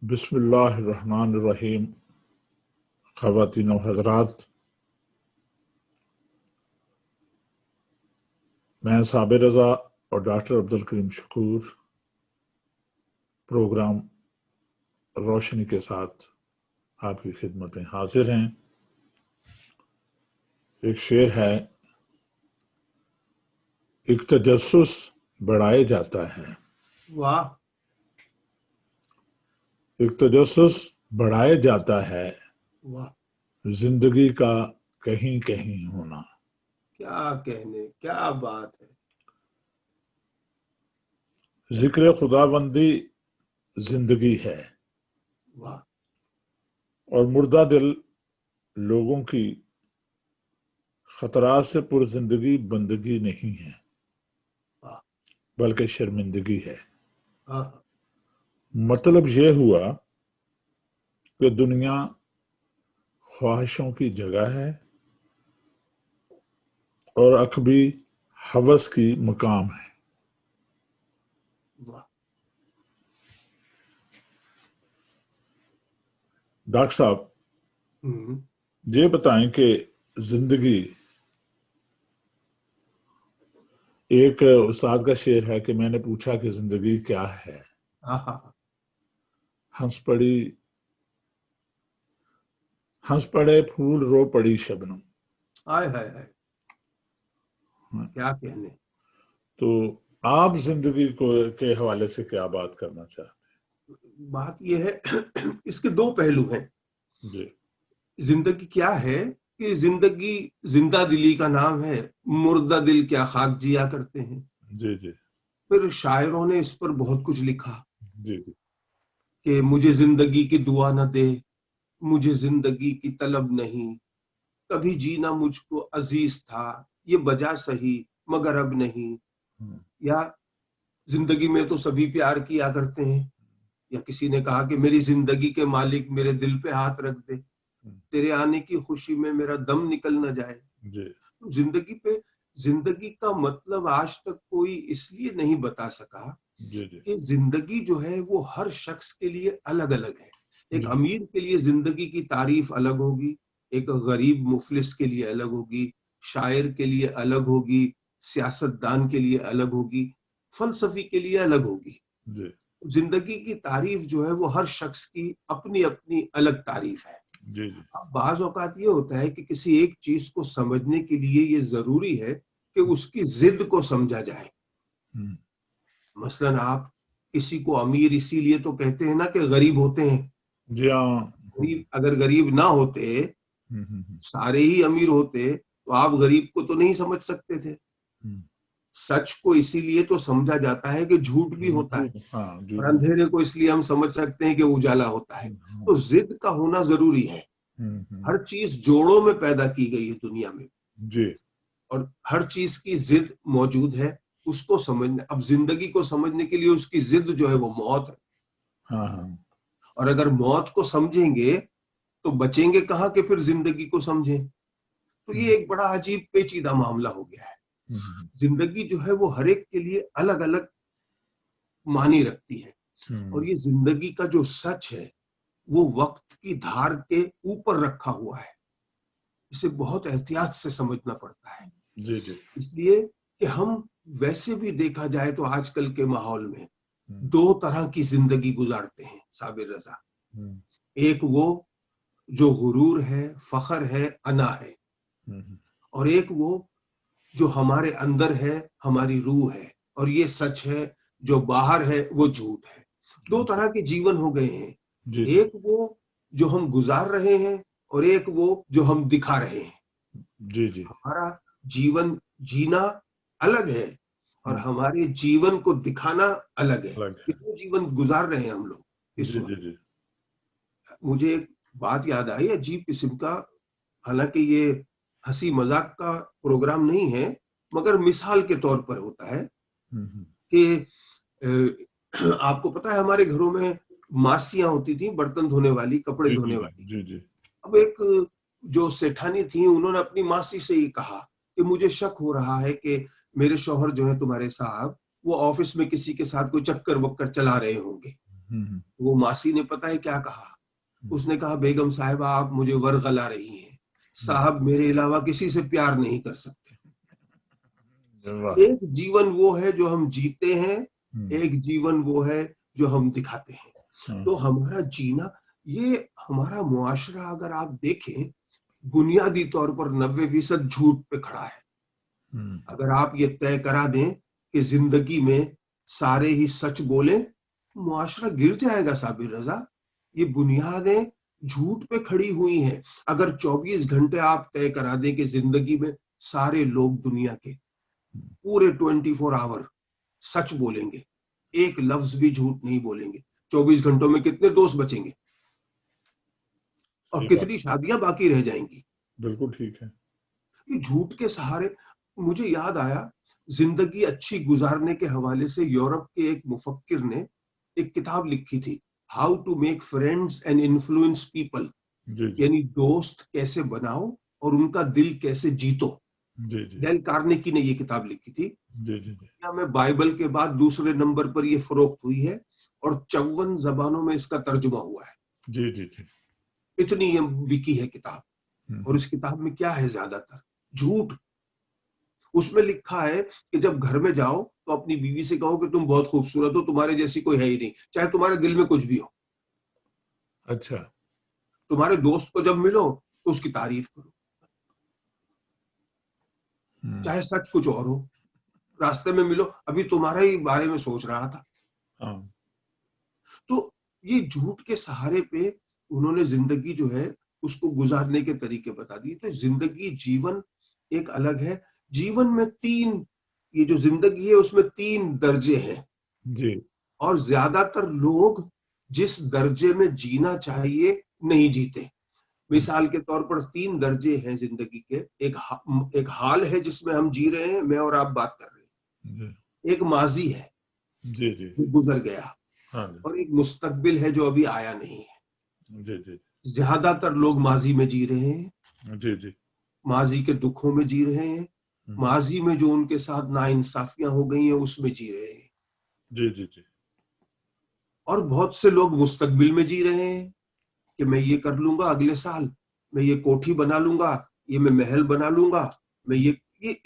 बिस्मिल्लाहिर्रहमानिर्रहीम। ख़वातीन व हज़रात, मैं साबिर रज़ा और डॉक्टर अब्दुल करीम शकूर प्रोग्राम रोशनी के साथ आपकी खिदमत में हाजिर हैं। एक शेर है, एक तजस्सुस बढ़ाए जाता है। वाह। एक तजस्सुस बढ़ाए जाता है, वाह, जिंदगी का कहीं कहीं होना। क्या कहने, क्या बात है। जिक्र खुदाबंदी जिंदगी है वाह। और मुर्दा दिल लोगों की खतरात से पुरजिंदगी बंदगी नहीं है, वाह। बल्कि शर्मिंदगी है। हाँ। मतलब ये हुआ कि दुनिया ख्वाहिशों की जगह है और अकबी हवस की मकाम है। वाह। डॉक्टर साहब, हम्म। ये बताएं कि जिंदगी, एक उस्ताद का शेर है कि मैंने पूछा कि जिंदगी क्या है, हाँ। हंस पड़े फूल रो पड़ी शबनम। हाय हाय हाय, क्या कहने। तो आप जिंदगी को के हवाले से क्या बात करना चाहते बात यह है इसके दो पहलू हैं। हैं? जी जिंदगी क्या है कि जिंदगी जिंदा दिली का नाम है। मुर्दा दिल क्या खाक जिया करते हैं। जी जी फिर शायरों ने इस पर बहुत कुछ लिखा जी जी कि मुझे जिंदगी की दुआ न दे, मुझे जिंदगी की तलब नहीं, कभी जीना मुझको अजीज था, ये बजा सही मगर अब नहीं। या जिंदगी में तो सभी प्यार किया करते हैं। या किसी ने कहा कि मेरी जिंदगी के मालिक मेरे दिल पे हाथ रख दे, तेरे आने की खुशी में मेरा दम निकल न जाए। जी तो जिंदगी का मतलब आज तक कोई इसलिए नहीं बता सका जी जी कि जिंदगी जो है वो हर शख्स के लिए अलग अलग है। एक जी अमीर के लिए जिंदगी की तारीफ अलग होगी, एक गरीब मुफलिस के लिए अलग होगी, शायर के लिए अलग होगी, सियासतदान के लिए अलग होगी, फलसफी के लिए अलग होगी। जी जिंदगी की तारीफ जो है वो हर शख्स की अपनी अपनी अलग तारीफ है। जी जी अब बाज औकात ये होता है कि किसी एक चीज को समझने के लिए ये जरूरी है कि उसकी जिद को समझा जाए। मसलन आप किसी को अमीर इसीलिए तो कहते हैं ना कि गरीब होते हैं। जी हाँ। अगर गरीब ना होते, सारे ही अमीर होते, तो आप गरीब को तो नहीं समझ सकते थे। सच को इसीलिए तो समझा जाता है कि झूठ भी होता है, हाँ और झूठ। अंधेरे को इसलिए हम समझ सकते हैं कि उजाला होता है। तो जिद का होना जरूरी है। हर चीज जोड़ों में पैदा की गई है दुनिया में, जी और हर चीज की जिद मौजूद है। उसको समझने, अब जिंदगी को समझने के लिए उसकी जिद जो है वो मौत है। हाँ हाँ और अगर मौत को समझेंगे तो बचेंगे कहाँ कि फिर जिंदगी को समझें। तो ये एक बड़ा अजीब पेचीदा मामला हो गया है। जिंदगी जो है वो हर एक के लिए अलग अलग मानी रखती है। और ये जिंदगी का जो सच है वो वक्त की धार के ऊपर रखा हुआ है। इसे बहुत एहतियात से समझना पड़ता है। जी जी इसलिए कि हम, वैसे भी देखा जाए तो आजकल के माहौल में दो तरह की जिंदगी गुजारते हैं साबिर रजा। एक वो जो गुरूर है, फखर है, अना है, और एक वो जो हमारे अंदर है, हमारी रूह है, और ये सच है। जो बाहर है वो झूठ है। दो तरह के जीवन हो गए हैं। जी जी एक वो जो हम गुजार रहे हैं, और एक वो जो हम दिखा रहे हैं। जी जी हमारा जीवन जीना अलग है, और हमारे जीवन को दिखाना अलग है। अलग ये है। दो जीवन गुजार रहे हैं हम लोग इस जी वक्त। जी जी मुझे एक बात याद आई अजीब किस्म का, हालांकि ये हंसी मजाक का प्रोग्राम नहीं है, मगर मिसाल के तौर पर होता है कि आपको पता है हमारे घरों में मासियां होती थी, बर्तन धोने वाली, कपड़े जी धोने जी वाली। जी जी अब एक जो सेठानी थी, उन्होंने अपनी मासी से ही कहा कि मुझे शक हो रहा है कि मेरे शौहर जो है तुम्हारे साहब, वो ऑफिस में किसी के साथ कोई चक्कर वक्कर चला रहे होंगे। वो मासी ने पता है क्या कहा, उसने कहा बेगम साहिबा आप मुझे वर्गला रही हैं, साहब मेरे अलावा किसी से प्यार नहीं कर सकते। एक जीवन वो है जो हम जीते हैं, एक जीवन वो है जो हम दिखाते हैं। तो हमारा जीना, ये हमारा मुआशरा अगर आप देखें बुनियादी तौर पर 90% झूठ पे खड़ा है। अगर आप ये तय करा दें कि जिंदगी में सारे ही सच बोले, मुआशरा गिर जाएगा साबिर रजा। ये बुनियादें झूठ पे खड़ी हुई हैं। अगर 24 घंटे आप तय करा दें कि जिंदगी में सारे लोग दुनिया के पूरे 24 आवर सच बोलेंगे, एक लफ्ज भी झूठ नहीं बोलेंगे, 24 घंटों में कितने दोस्त बचेंगे और कितनी शादियां बाकी रह जाएंगी। बिल्कुल ठीक है। ये झूठ के सहारे, मुझे याद आया जिंदगी अच्छी गुजारने के हवाले से यूरोप के एक मुफक्किर ने एक किताब लिखी थी, how to make friends and influence people, यानी दोस्त कैसे बनाओ और उनका दिल कैसे जीतो। डेल कार्नेगी ने ये किताब लिखी थी। दुनिया में बाइबल के बाद दूसरे नंबर पर ये फरोख्त हुई है और 54 जबानों में इसका तर्जुमा हुआ है। जी जी जी, इतनी ये बिकी है किताब। और इस किताब में क्या है, ज्यादातर झूठ। उसमें लिखा है कि जब घर में जाओ तो अपनी बीवी से कहो कि तुम बहुत खूबसूरत हो, तुम्हारे जैसी कोई है ही नहीं, चाहे तुम्हारे दिल में कुछ भी हो। अच्छा। तुम्हारे दोस्त को जब मिलो तो उसकी तारीफ करो, चाहे सच कुछ और हो। रास्ते में मिलो, अभी तुम्हारे ही बारे में सोच रहा था। तो ये झूठ के सहारे पे उन्होंने जिंदगी जो है उसको गुजारने के तरीके बता दिए। तो जिंदगी, जीवन एक अलग है। जीवन में ये जो जिंदगी है उसमें 3 दर्जे हैं जी। और ज्यादातर लोग जिस दर्जे में जीना चाहिए नहीं जीते। मिसाल के तौर पर 3 दर्जे हैं जिंदगी के। एक हाल है जिसमें हम जी रहे हैं, मैं और आप बात कर रहे हैं। एक माजी है जी जी जो गुजर गया। हाँ। और एक मुस्तकबिल है जो अभी आया नहीं है। जी जी। ज्यादातर लोग माजी में जी रहे हैं। जी जी। माजी के दुखों में जी रहे हैं। माजी में जो उनके साथ नाइंसाफियां हो गई हैं उसमें जी रहे हैं। जी जी जी। और बहुत से लोग मुस्तकबिल में जी रहे हैं कि मैं ये कर लूंगा अगले साल, मैं ये कोठी बना लूंगा, ये मैं महल बना लूंगा, मैं ये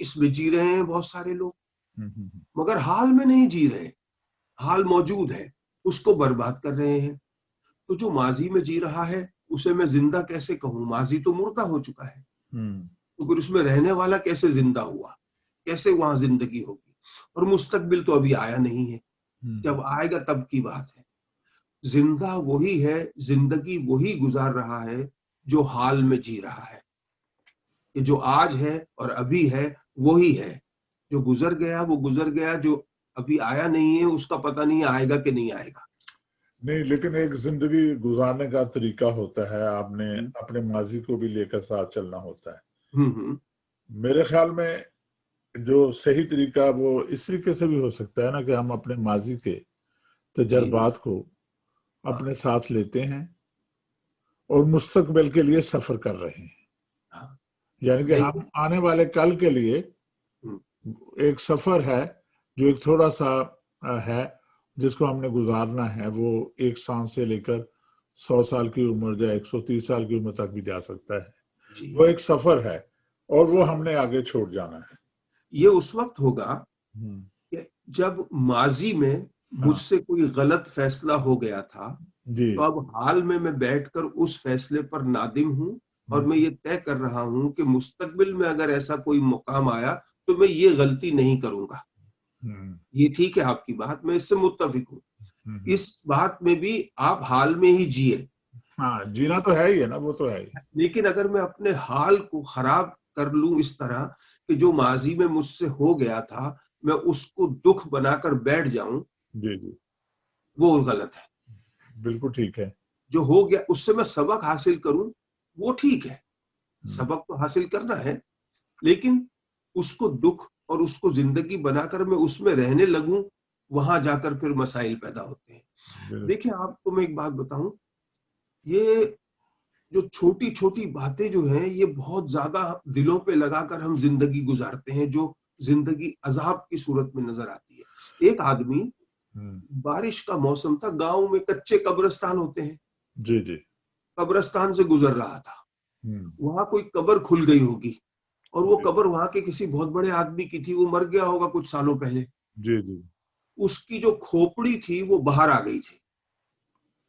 इसमें जी रहे हैं बहुत सारे लोग। मगर हाल में नहीं जी रहे। हाल मौजूद है, उसको बर्बाद कर रहे हैं। तो जो माजी में जी रहा है उसे मैं जिंदा कैसे कहूं? माजी तो मुर्दा हो चुका है। तो फिर उसमें रहने वाला कैसे जिंदा हुआ? कैसे वहां जिंदगी होगी? और मुस्तकबिल तो अभी आया नहीं है, जब आएगा तब की बात है। जिंदा वही है, जिंदगी वही गुजार रहा है जो हाल में जी रहा है। ये जो आज है और अभी है वही है। जो गुजर गया वो गुजर गया, जो अभी आया नहीं है उसका पता नहीं आएगा कि नहीं आएगा। नहीं, लेकिन एक जिंदगी गुजारने का तरीका होता है, आपने अपने माजी को भी लेकर साथ चलना होता है। मेरे ख्याल में जो सही तरीका वो इस तरीके से भी हो सकता है ना कि हम अपने माजी के तजर्बात को अपने साथ लेते हैं और मुस्तकबिल के लिए सफर कर रहे हैं। यानी कि हम आने वाले कल के लिए एक सफर है जो एक थोड़ा सा है जिसको हमने गुजारना है। वो 1 साल से लेकर 100 साल की उम्र या 130 साल की उम्र तक भी जा सकता है। वो एक सफर है और वो हमने आगे छोड़ जाना है। ये उस वक्त होगा कि जब माजी में मुझसे कोई गलत फैसला हो गया था, तो अब हाल में मैं बैठकर उस फैसले पर नादिम हूं और मैं ये तय कर रहा हूं कि मुस्तकबिल में अगर ऐसा कोई मुकाम आया तो मैं ये गलती नहीं करूंगा। ये ठीक है आपकी बात, मैं इससे मुत्तफिक हूं। इस बात में भी आप हाल में ही जिए। हाँ, जीना तो है ही है ना, वो तो है ही। लेकिन अगर मैं अपने हाल को खराब कर लूं इस तरह कि जो माजी में मुझसे हो गया था मैं उसको दुख बनाकर बैठ जाऊं, जी जी, वो गलत है। बिल्कुल ठीक है। जो हो गया उससे मैं सबक हासिल करूं, वो ठीक है। सबक तो हासिल करना है, लेकिन उसको दुख और उसको जिंदगी बनाकर मैं उसमें रहने लगूं, वहां जाकर फिर मसाइल पैदा होते हैं। देखिए आपको मैं एक बात बताऊं, ये जो छोटी छोटी बातें जो हैं ये बहुत ज्यादा दिलों पे लगाकर हम जिंदगी गुजारते हैं, जो जिंदगी अजाब की सूरत में नजर आती है। एक आदमी बारिश का मौसम था, गांव में कच्चे कब्रिस्तान होते हैं, जी जी। कब्रिस्तान से गुजर रहा था। वहां कोई कब्र खुल गई होगी और वो कब्र वहां के किसी बहुत बड़े आदमी की थी, वो मर गया होगा कुछ सालों पहले। जी जी। उसकी जो खोपड़ी थी वो बाहर आ गई थी,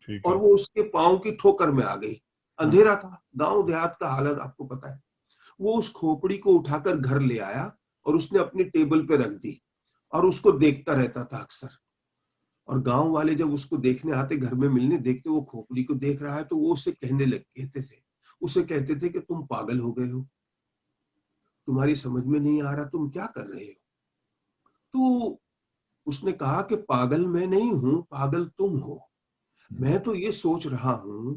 ठीक और है। वो उसके पांव की ठोकर में आ गई। अंधेरा था, गांव देहात का हालत आपको पता है। वो उस खोपड़ी को उठाकर घर ले आया और उसने अपनी टेबल पे रख दी और उसको देखता रहता था अक्सर। और गांव वाले जब उसको देखने आते, घर में मिलने, देखते वो खोपड़ी को देख रहा है, तो वो उसे कहते थे कि तुम पागल हो गए हो, तुम्हारी समझ में नहीं आ रहा, तुम क्या कर रहे हो। तो उसने कहा कि पागल मैं नहीं हूं, पागल तुम हो। मैं तो ये सोच रहा हूं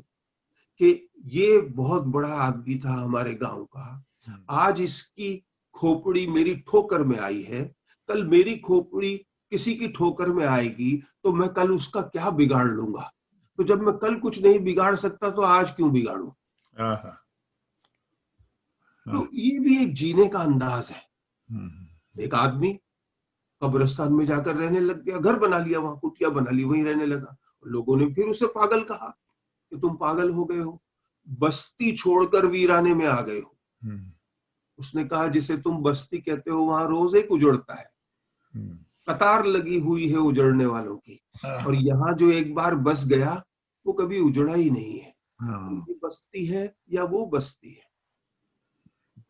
कि ये बहुत बड़ा आदमी था हमारे गांव का, आज इसकी खोपड़ी मेरी ठोकर में आई है, कल मेरी खोपड़ी किसी की ठोकर में आएगी, तो मैं कल उसका क्या बिगाड़ लूंगा। तो जब मैं कल कुछ नहीं बिगाड़ सकता तो आज क्यों बिगाड़ूं। तो ये भी एक जीने का अंदाज है। एक आदमी कब्रिस्तान में जाकर रहने लग गया, घर बना लिया, वहां कुटिया बना ली, वहीं रहने लगा। लोगों ने फिर उसे पागल कहा कि तुम पागल हो गए हो, बस्ती छोड़कर वीराने में आ गए हो। उसने कहा जिसे तुम बस्ती कहते हो वहां रोज एक उजड़ता है, कतार लगी हुई है उजड़ने वालों की, और यहाँ जो एक बार बस गया वो कभी उजड़ा ही नहीं है। ये बस्ती है या वो बस्ती है।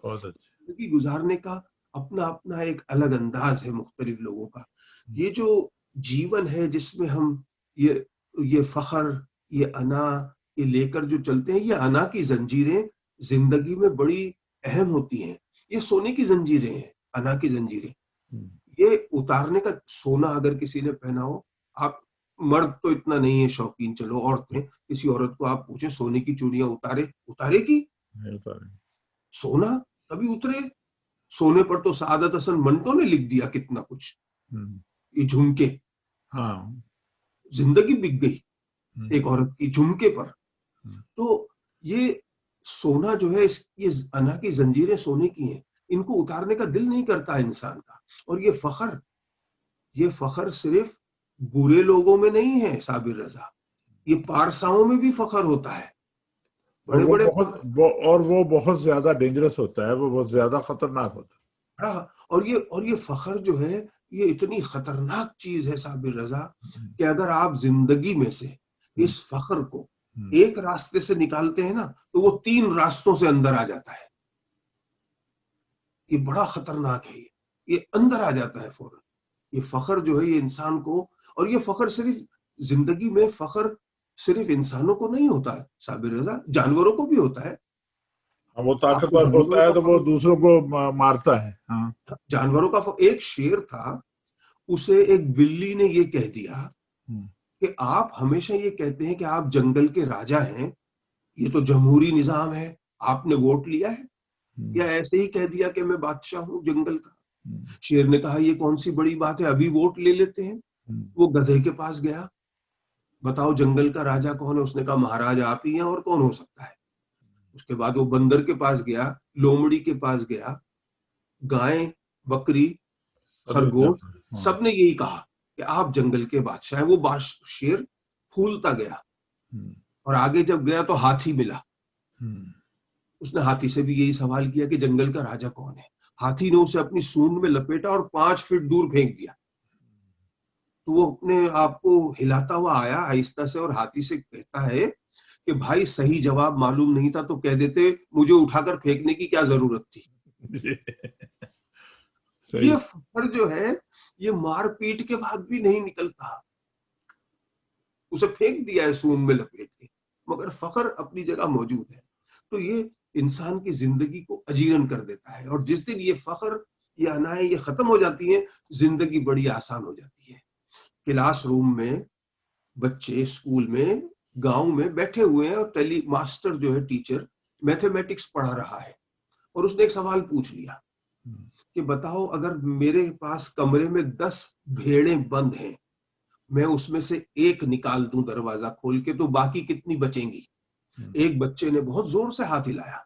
बहुत अच्छा। जिंदगी गुजारने का अपना अपना एक अलग अंदाज है मुख्तलिफ लोगों का। ये जो जीवन है जिसमें हम ये फख्र, ये अना, ये लेकर जो चलते हैं, ये अना की जंजीरें जिंदगी में बड़ी अहम होती हैं। ये सोने की जंजीरें हैं, अना की जंजीरें। ये उतारने का, सोना अगर किसी ने पहना हो, आप मर्द तो इतना नहीं है शौकीन, चलो औरतें, किसी औरत को आप पूछे सोने की चूड़ियां उतारेगी? सोना कभी उतरे? सोने पर तो सादत हसन मंटो ने लिख दिया कितना कुछ, ये झुमके, हाँ, जिंदगी बिक गई एक औरत की झुमके पर। तो ये सोना जो है, ये अना की जंजीरें सोने की हैं, इनको उतारने का दिल नहीं करता इंसान का। और ये फख्र सिर्फ बुरे लोगों में नहीं है साबिर रजा, ये पारसाओं में भी फख्र होता है। बड़े बड़े वो बहुत ज्यादा डेंजरस होता है, वो बहुत ज्यादा खतरनाक होता है। हाँ, और ये फख्र जो है, ये इतनी खतरनाक चीज है साबिर रजा, कि अगर आप जिंदगी में से इस फख्र को एक रास्ते से निकालते हैं ना, तो वो 3 रास्तों से अंदर आ जाता है। ये बड़ा खतरनाक है, ये अंदर आ जाता है फौरन। ये फख्र जो है, ये इंसान को, और ये फख्र सिर्फ जिंदगी में, फख्र सिर्फ इंसानों को नहीं होता है साबिर रजा, जानवरों को भी होता है। वो आपको ताकतवर जानवरों होता है का तो वो दूसरों को मारता है। हाँ, जानवरों का एक शेर था, उसे एक बिल्ली ने ये कह दिया कि आप हमेशा ये कहते हैं कि आप जंगल के राजा हैं, ये तो जमहूरी निजाम है, आपने वोट लिया है, या ऐसे ही कह दिया कि मैं बादशाह हूं जंगल का। शेर ने कहा ये कौन सी बड़ी बात है, अभी वोट ले लेते हैं। वो गधे के पास गया, बताओ जंगल का राजा कौन है? उसने कहा महाराज आप ही हैं, और कौन हो सकता है। उसके बाद वो बंदर के पास गया, लोमड़ी के पास गया, गाय, बकरी, खरगोश, सबने यही कहा कि आप जंगल के बादशाह हैं। वो शेर फूलता गया, और आगे जब गया तो हाथी मिला। उसने हाथी से भी यही सवाल किया कि जंगल का राजा कौन है। हाथी ने उसे अपनी सूंड में लपेटा और 5 फीट दूर फेंक दिया। तो वो अपने आप को हिलाता हुआ आया आहिस्ता से, और हाथी से कहता है कि भाई सही जवाब मालूम नहीं था तो कह देते, मुझे उठाकर फेंकने की क्या जरूरत थी। ये फख्र जो है, ये मारपीट के बाद भी नहीं निकलता। उसे फेंक दिया है सूंड में लपेट के, मगर फख्र अपनी जगह मौजूद है। तो ये इंसान की जिंदगी को अजीरन कर देता है, और जिस दिन ये फख्र, ये अनाएं, ये खत्म हो जाती है, जिंदगी बड़ी आसान हो जाती है। क्लासरूम में बच्चे, स्कूल में, गांव में बैठे हुए हैं, और मास्टर जो है, टीचर मैथमेटिक्स पढ़ा रहा है, और उसने एक सवाल पूछ लिया कि बताओ अगर मेरे पास कमरे में 10 भेड़ें बंद हैं, मैं उसमें से एक निकाल दूं दरवाजा खोल के, तो बाकी कितनी बचेंगी। एक बच्चे ने बहुत जोर से हाथ हिलाया।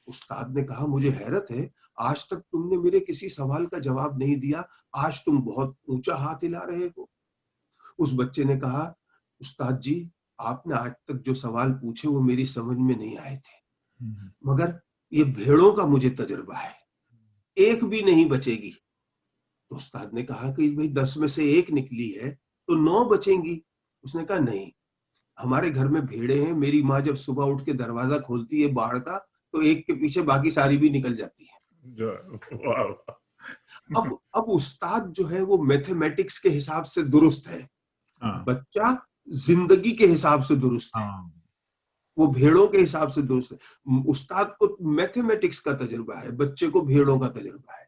उस्ताद ने कहा मुझे हैरत है, आज तक तुमने मेरे किसी सवाल का जवाब नहीं दिया, आज तुम बहुत ऊंचा हाथ हिला रहे हो। उस बच्चे ने कहा, उस्ताद जी आपने आज तक जो सवाल पूछे वो मेरी समझ में नहीं आए थे, मगर ये भेड़ों का मुझे तजुर्बा है, एक भी नहीं बचेगी। तो उस्ताद ने कहा कि भाई 10 में से एक निकली है तो 9 बचेंगी। उसने कहा नहीं, हमारे घर में भेड़े हैं, मेरी माँ जब सुबह उठ के दरवाजा खोलती है बाड़ का तो एक के पीछे बाकी सारी भी निकल जाती है। अब उस्ताद जो है वो मैथमेटिक्स के हिसाब से दुरुस्त है, बच्चा जिंदगी के हिसाब से दुरुस्त है, वो भेड़ों के हिसाब से दुरुस्त है। उस्ताद को मैथमेटिक्स का तजुर्बा है, बच्चे को भेड़ों का तजुर्बा है।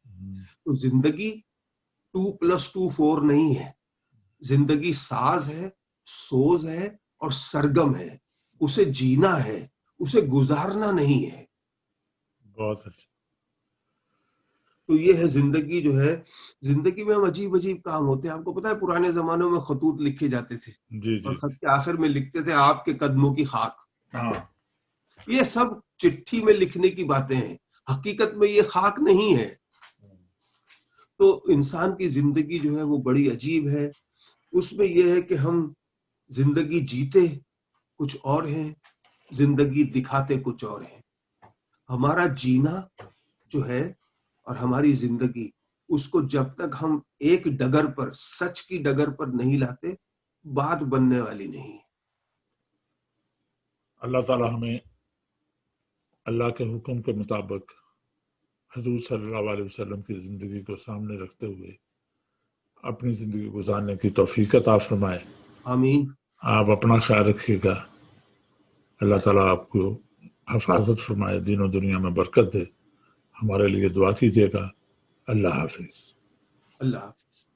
तो जिंदगी 2+2 4 नहीं है, जिंदगी साज है, सोज है और सरगम है, उसे जीना है, उसे गुजारना नहीं है। बहुत अच्छा। तो ये है जिंदगी जो है, जिंदगी में हम अजीब अजीब काम होते हैं। आपको पता है पुराने जमानों में खतूत लिखे जाते थे, जी जी। और खत के आखिर में लिखते थे आपके कदमों की खाक। ये सब चिट्ठी में लिखने की बातें हैं, हकीकत में ये खाक नहीं है। तो इंसान की जिंदगी जो है वो बड़ी अजीब है। उसमें यह है कि हम जिंदगी जीते कुछ और हैं, जिंदगी दिखाते कुछ और हैं। हमारा जीना जो है और हमारी जिंदगी, उसको जब तक हम एक डगर पर, सच की डगर पर नहीं लाते, बात बनने वाली नहीं। अल्लाह ताला हमें अल्लाह के हुक्म के मुताबिक हुजूर सल्लल्लाहु अलैहि वसल्लम की जिंदगी को सामने रखते हुए अपनी जिंदगी गुजारने की तौफीक अता फरमाए। आमीन। आप अपना ख्याल रखिएगा, अल्लाह ताला आपको हिफाजत फरमाए, दीनों दुनिया में बरकत दे। हमारे लिए दुआ कीजिएगा। अल्लाह हाफिज। अल्लाह हाफिज।